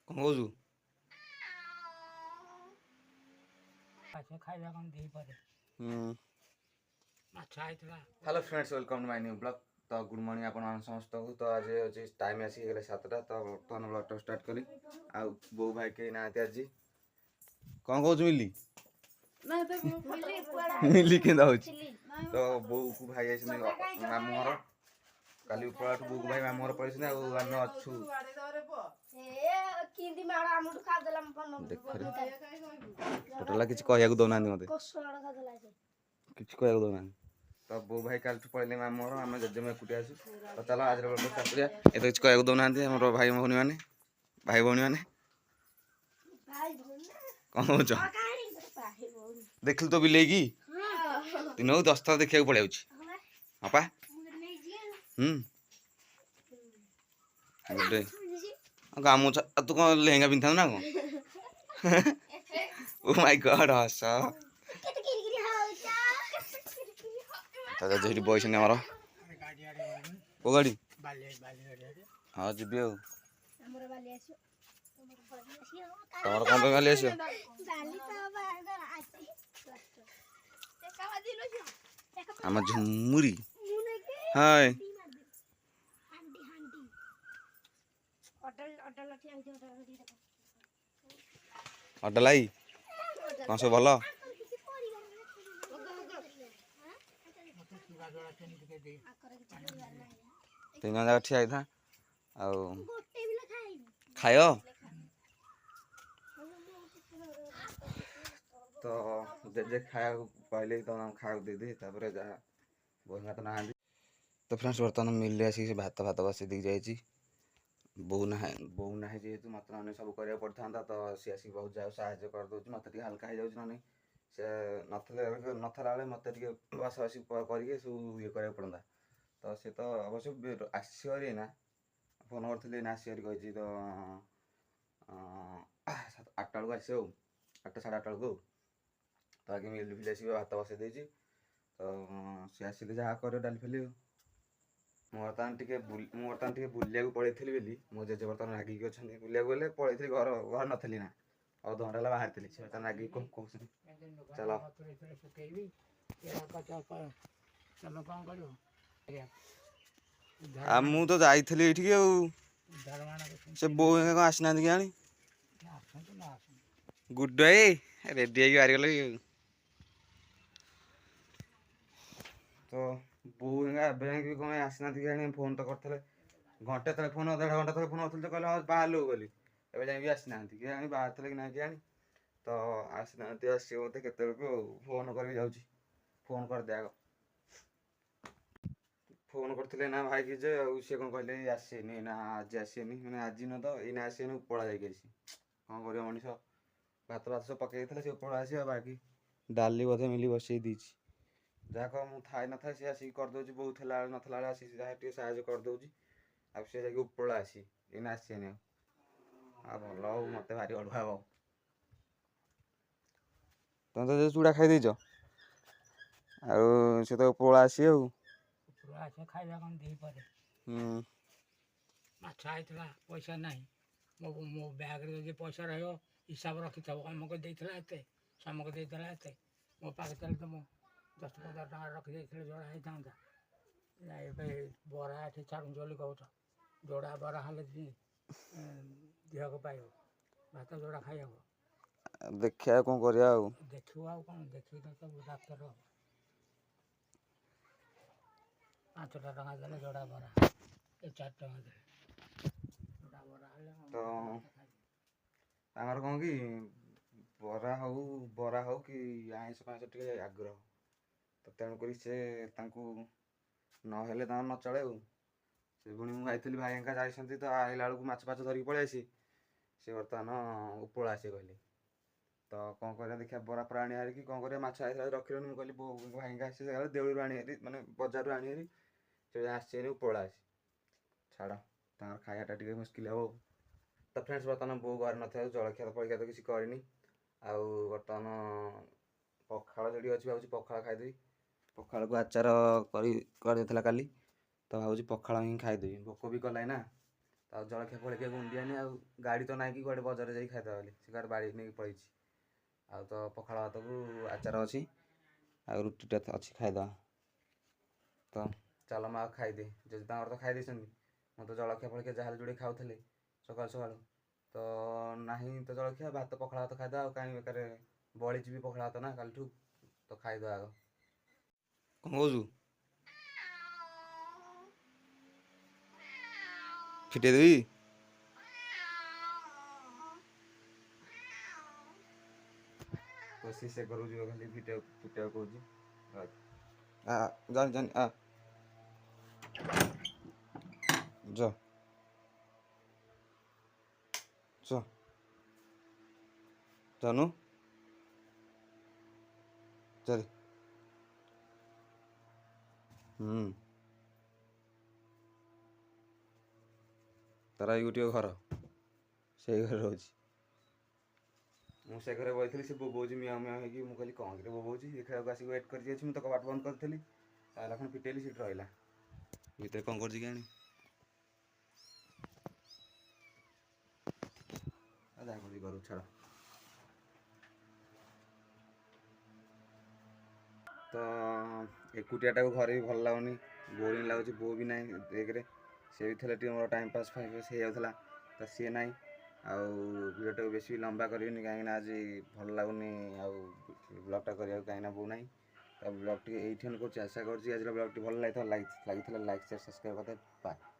कौन कौचु hello friends welcome to my new blog. तो गुड मॉर्निंग आपण समस्त को। तो आज अच्छे टाइम आसिक 7टा। तो बर्तमान ब्लॉग स्टार्ट कली आ बो भाई के ना आज कौन कौच मिली मिली के तो बो को भाई आई मामू घर काली उपरा बो को भाई मामू घर पड़े आम अच्छू टोटाल किसी कह दौना मत किसी कह दौना। तो बो भाई काल पड़े मामू घर आम जेजेम एकुटिया आसु। तो चलो आज स्टार्ट करिया। ये तो किसी कह दौना मोर भाई भौणी मैंने भाई भौणी मैंने कौन कौच देखिल तो बिले की दिन को 10 थर देखा पड़े हाँ गुड गामुछा तू कौन लेहेंगा पिंधा ना कौन ओ माय गॉड हस जो बस आमर को गाड़ी हाँ जी तमर कौन पे बाली आस आम झुमुरी हाय अडलाई कौन सब भल तीन जगह ठिया था खाय तो जे खाया कहले तो खाया देदे जहाँ बोला तो ना। तो फ्रेंड्स बर्तमान मिल आसिक भात भात बसई दी जाइए बो ना जेहेतु मत मैंने सब करा पड़ता। तो सी आसिक बहुत जा साहय करदे मत हल्का हो जाऊँ ना से नथला बेले मत बस बस करके सब ये करा पड़ता। तो सी तो अवश्य आसरी ना फोन करी ना आसरी कही तो 8टा बेलू आस 8टा साढ़े 8टा बेलू तो आगे मिल फिल आसिक भात बसई देती। तो सी आसिक जहाँ कर डाली फेली बर्तमान टे बुलिया पड़े बोली मो जेजे बर्तमान रागिक अच्छा बुलिया गले पड़े घर घर नी ना और घंटा है बाहर थी बर्तमान रागिक कौन चलो आ मु तो जाइली ये से बो कौन आसना कि गुड भाई रेडी बाहरी गल तो बो भी कौन आसना कि फोन तो करते घंटे तक फोन अधा घंटा तक फोन करते कहले बाहर बोली एवं जाए आसना कि बाहर थे कि ना कि तो आसना आस मत के फोन कर जाऊँ फोन कर दे फोन करते ना भाई की जे सी कौन कहले आसेनी ना आज आसेनी मैंने आज न तो ये आसेनी उपड़ा जाकि कौन कर मनीष भात भात सब पकई सी उपड़ा आस बाकी डाली बोधे मिली बसई दी जहाँ कह मुझे थाए न था सी आसिक करदे बहुत नथला आस जहाँ साहय करदे आ सी जा उपड़ा आसी ये आसेनी आ भल मत भारी अड़ुआ हम तुम तो चूड़ा खाई देच से तो उपड़ा आसी खाଇବା କ'ଣ ଦେଇପାରେ ମାଛ ଆଇଥିଲା ପଇସା ନାହିଁ ମୋ ବ୍ୟାଗ୍ରେ ଯଦି ପଇସା ରହିବ ହିସାବ ରଖିଥିବ ଅମକ ଦେଇଥିଲା ଏତେ ସମକ ଦେଇଥିଲା ଏତେ ମୋ ପାଖରେ ତାହେଲେ ତ ମୁଁ 10-15 ଟଙ୍କା ରଖିଦେଇଥିଲେ ଯୋଡ଼ା ହେଇଥାନ୍ତା। ଏବେ ବରା ଏଠି ଛାଡ଼ୁଛି ବୋଲି କହୁଛ ଯୋଡ଼ା ବରା ହେଲେ ଦେହକୁ ପାଇବ ଭାତ ଯୋଡ଼ା ଖାଇହବ ଦେଖିବା କ'ଣ କରିବା ଆଉ ଦେଖିବୁ ଆଉ କ'ଣ ଦେଖିକି ତ ସବୁ ଡାକ୍ତର 5 ଟଙ୍କା ଦେଲେ ଯୋଡ଼ା ବରା ଏ 4 ଟଙ୍କା ଦେଲେ ଯୋଡ଼ା ବରା ହେଲେ तो କ'ଣ कि बरा हो कि आइଁଷ ଫାଇଁଷ ଟିକେ आग्रह तो तेणुक से नहेले न चले से पुणी मुझे भाई एका जाइए तो आइला बेलू माछ फाछ धरिक पलि आसी सी बर्तमान उपड़ा आसी कहले तो कौन कर देखिए बरा फरा आनी हारि कौन कर माछ आई रखिलनि मुझे भाई आसी देवलू आनी मानने बजार आनी हारि से आसी उपड़ा आसी छाड़ तर खायाटा टे मुस्किल हे। तो फ्रेंड्स बर्तमान बो घर न जलखिया फलखिया तो किसी करनी आउ बर्तमान पखाड़ जोड़ी अच्छी भाई पखाड़ खाईदेवी पखाड़ को आचार कर काली तो भाई पखाड़ हिं खाईदेवी भोक भी कला ना तो ଆଉ ଜଳଖିଆ ଫଳଖିଆ ଗୁଣ୍ଡିଆନି ଆଉ ଗାଡ଼ି ତ ନାହିଁ କି କୁଆଡ଼େ ବଜାରରେ ଯାଇ ଖାଇଦେବା ବୋଲି ସେ କୁଆଡ଼େ ବାଡ଼ି ନେଇକି ପଳେଇଛି। ଆଉ ତ ପଖାଳ ଭାତକୁ ଆଚାର ଅଛି ଆଉ ରୁଟିଟା ଅଛି ଖାଇଦେବା। ତ ଚାଲ ମା ଖାଇଦେ ଯଦି ତାଙ୍କର ତ ଖାଇ ଦେଇଛନ୍ତି। ମୁଁ ତ ଜଳଖିଆ ଫଳଖିଆ ଯାହାହେଲେ ଯୋଡ଼େ ଖାଉଥିଲି ସକାଳୁ ସକାଳୁ ତ ନାହିଁ ତ ଜଳଖିଆ ଭାତ ପଖାଳ ଭାତ ଖାଇଦେବା ଆଉ କାହିଁ ବେକାର ବଳିଛି ବି ପଖାଳ ଭାତ ନା କାଲିଠୁ ତ ଖାଇଦେବା ଆଗ। କ'ଣ କହୁଛୁ? ଫିଟେଇ ଦେବି? ତ ସେ ଘରକୁ ଯିବ ଖାଲି ଫିଟେଇବାକୁ କହୁଛି। ଜାନି ଜାନି ଯ চ জানু ଚାଲେ ତାର ଏଇ ଗୋଟିଏ ଘର ସେଇ ଘରେ ରହୁଛି। ମୁଁ ସେ ଘରେ ବସିଥିଲି ସେ ବୋବଉଛି ମିଆଁ ମିଆଁ ହେଇକି ମୁଁ କହିଲି କ'ଣ କିରେ ବୋବଉଛି ଦେଖିବାକୁ ଆସିକି ୱେଟ୍ କରିକି ଅଛି। ମୁଁ ତ କବାଟ ବନ୍ଦ କରିଥିଲି ତାହେଲେ ପୁଣି ପିଟେଇଲି ସେଠି ରହିଲା ଭିତରେ କ'ଣ କରୁଛି କେଜାଣି। ଯାହା କରୁଛି କରୁ ଛାଡ଼। ତ ଏକୁଟିଆଟାକୁ ଘରେ ବି ଭଲ ଲାଗୁନି ବୋରିଂ ଲାଗୁଛି। ବୋଉ ବି ନାହିଁ ଏକରେ ସେ ବି ଥିଲେ ଟିକେ ମୋର ଟାଇମ୍ ପାସ୍ ହେଇଯାଉଥିଲା ତ ସିଏ ନାହିଁ। ଆଉ ଭିଡ଼ିଓଟାକୁ ବେଶୀ ଲମ୍ବା କରିବିନି କାହିଁକିନା ଆଜି ଭଲ ଲାଗୁନି ଆଉ ବ୍ଲଗ୍ଟା କରିବାକୁ କାହିଁକିନା ବୋଉ ନାହିଁ। ତ ବ୍ଲଗ୍ଟି ଏଇଠି କରୁଛି। ଆଶା କରୁଛି ଆଜିର ବ୍ଲଗ୍ଟି ଭଲ ଲାଗିଥିଲା ଲାଇକ୍ ସେୟାର ସବସ୍କ୍ରାଇବ୍ କରିଦେବେ। ବାଏ।